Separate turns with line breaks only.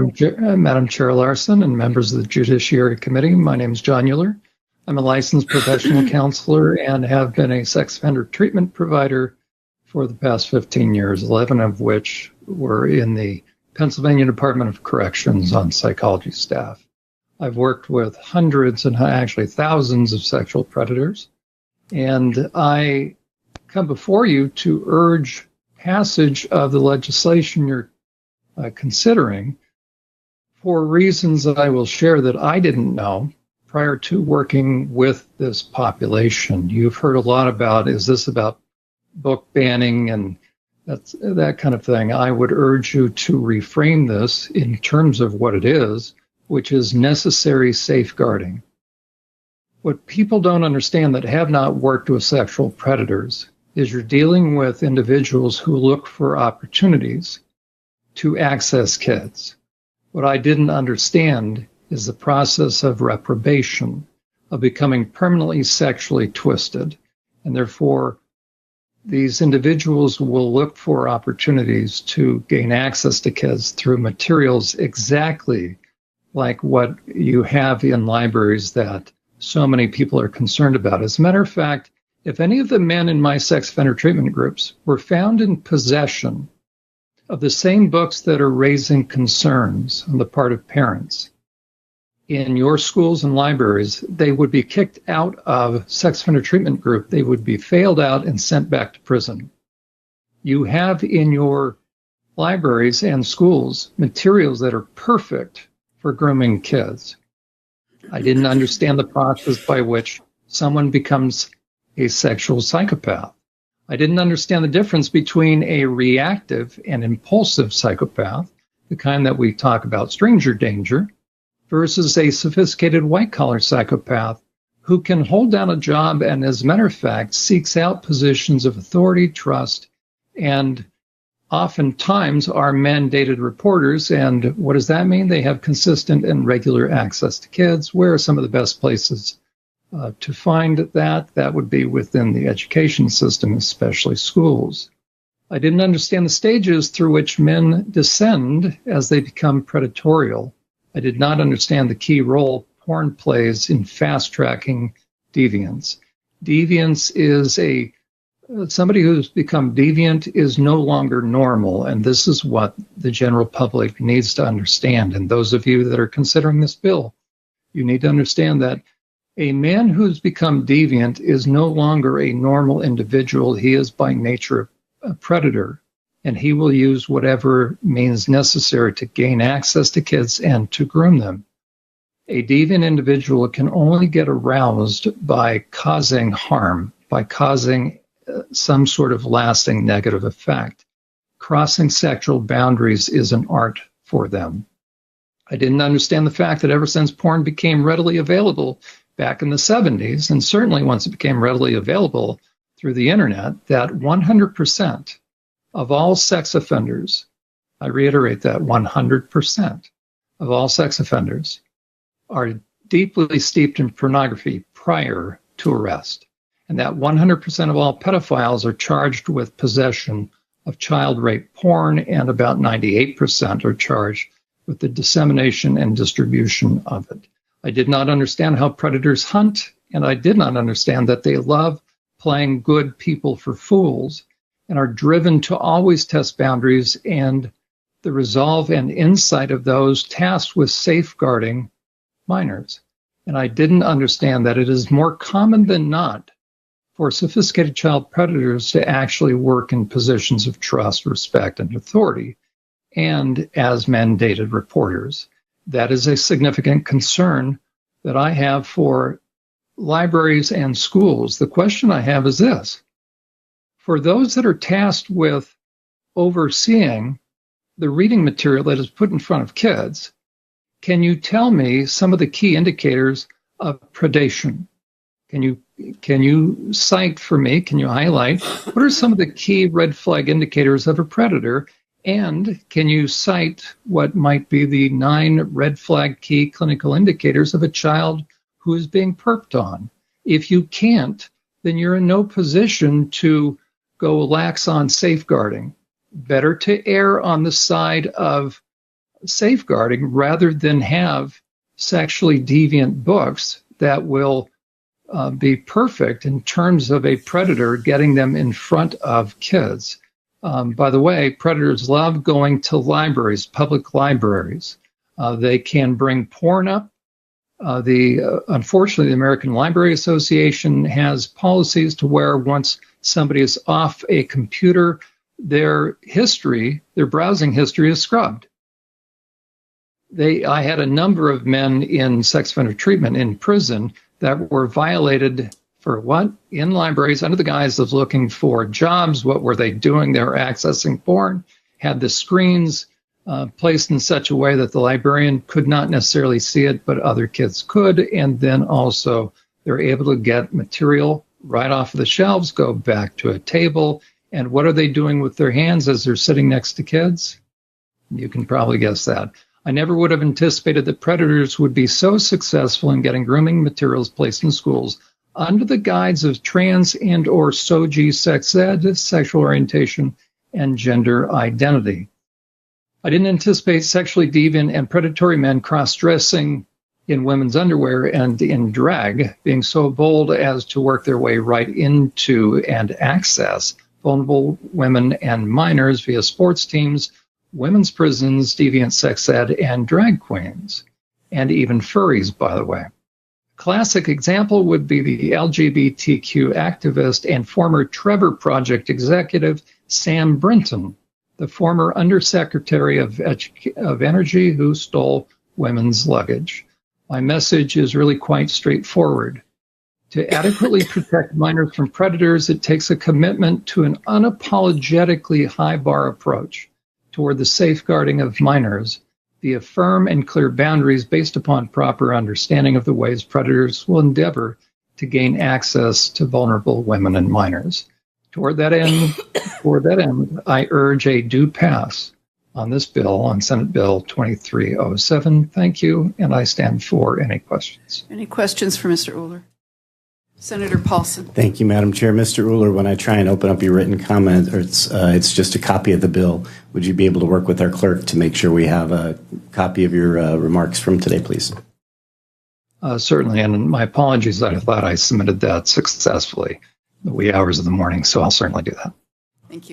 Madam Chair Larson and members of the Judiciary Committee, my name is Jon Uhler. I'm a licensed professional counselor and have been a sex offender treatment provider for the past 15 years, 11 of which were in the Pennsylvania Department of Corrections on psychology staff. I've worked with hundreds and actually thousands of sexual predators, and I come before you to urge passage of the legislation you're considering for reasons that I will share that I didn't know prior to working with this population. You've heard a lot about, is this about book banning and that kind of thing? I would urge you to reframe this in terms of what it is, which is necessary safeguarding. What people don't understand that have not worked with sexual predators is you're dealing with individuals who look for opportunities to access kids. What I didn't understand is the process of reprobation, of becoming permanently sexually twisted. And therefore, these individuals will look for opportunities to gain access to kids through materials exactly like what you have in libraries that so many people are concerned about. As a matter of fact, if any of the men in my sex offender treatment groups were found in possession of the same books that are raising concerns on the part of parents in your schools and libraries, they would be kicked out of sex offender treatment group. They would be failed out and sent back to prison. You have in your libraries and schools materials that are perfect for grooming kids. I didn't understand the process by which someone becomes a sexual psychopath. I didn't understand the difference between a reactive and impulsive psychopath, the kind that we talk about, stranger danger, versus a sophisticated white-collar psychopath who can hold down a job and, as a matter of fact, seeks out positions of authority, trust, and oftentimes are mandated reporters. And what does that mean? They have consistent and regular access to kids. Where are some of the best places to find that? That would be within the education system, especially schools. I didn't understand the stages through which men descend as they become predatorial. I did not understand the key role porn plays in fast-tracking deviance. Deviance is somebody who's become deviant is no longer normal, and this is what the general public needs to understand. And those of you that are considering this bill, you need to understand that a man who's become deviant is no longer a normal individual. He is by nature a predator, and he will use whatever means necessary to gain access to kids and to groom them. A deviant individual can only get aroused by causing harm, by causing some sort of lasting negative effect. Crossing sexual boundaries is an art for them. I didn't understand the fact that ever since porn became readily available back in the 70s, and certainly once it became readily available through the internet, that 100% of all sex offenders, I reiterate that 100% of all sex offenders are deeply steeped in pornography prior to arrest. And that 100% of all pedophiles are charged with possession of child rape porn, and about 98% are charged with the dissemination and distribution of it. I did not understand how predators hunt, and I did not understand that they love playing good people for fools and are driven to always test boundaries and the resolve and insight of those tasked with safeguarding minors. And I didn't understand that it is more common than not for sophisticated child predators to actually work in positions of trust, respect, and authority, and as mandated reporters. That is a significant concern that I have for libraries and schools. The question I have is this: for those that are tasked with overseeing the reading material that is put in front of kids, can you tell me some of the key indicators of predation? Can you cite for me, can you highlight, what are some of the key red flag indicators of a predator? And can you cite what might be the 9 red flag key clinical indicators of a child who is being perped on? If you can't, then you're in no position to go lax on safeguarding. Better to err on the side of safeguarding rather than have sexually deviant books that will be perfect in terms of a predator getting them in front of kids. By the way, predators love going to libraries, public libraries. They can bring porn up. Unfortunately, the American Library Association has policies to where once somebody is off a computer, their browsing history is scrubbed. I had a number of men in sex offender treatment in prison that were violated for what? In libraries under the guise of looking for jobs. What were they doing? They were accessing porn, had the screens placed in such a way that the librarian could not necessarily see it, but other kids could. And then also they're able to get material right off of the shelves, go back to a table. And what are they doing with their hands as they're sitting next to kids? You can probably guess that. I never would have anticipated that predators would be so successful in getting grooming materials placed in schools under the guise of trans and or SOGI sex ed, sexual orientation, and gender identity. I didn't anticipate sexually deviant and predatory men cross-dressing in women's underwear and in drag being so bold as to work their way right into and access vulnerable women and minors via sports teams, women's prisons, deviant sex ed, and drag queens, and even furries, by the way. Classic example would be the LGBTQ activist and former Trevor Project executive Sam Brinton, the former Undersecretary of Energy who stole women's luggage. My message is really quite straightforward. To adequately protect minors from predators, it takes a commitment to an unapologetically high bar approach toward the safeguarding of minors via firm and clear boundaries based upon proper understanding of the ways predators will endeavor to gain access to vulnerable women and minors. Toward that end, I urge a due pass on this bill, on Senate Bill 2307. Thank you, and I stand for any questions.
Any questions for Mr. Uhler? Senator Paulson.
Thank you, Madam Chair. Mr. Uhler, when I try and open up your written comment, or it's just a copy of the bill, would you be able to work with our clerk to make sure we have a copy of your remarks from today, please?
Certainly, and my apologies. I thought I submitted that successfully in the wee hours of the morning, so I'll certainly do that.
Thank you.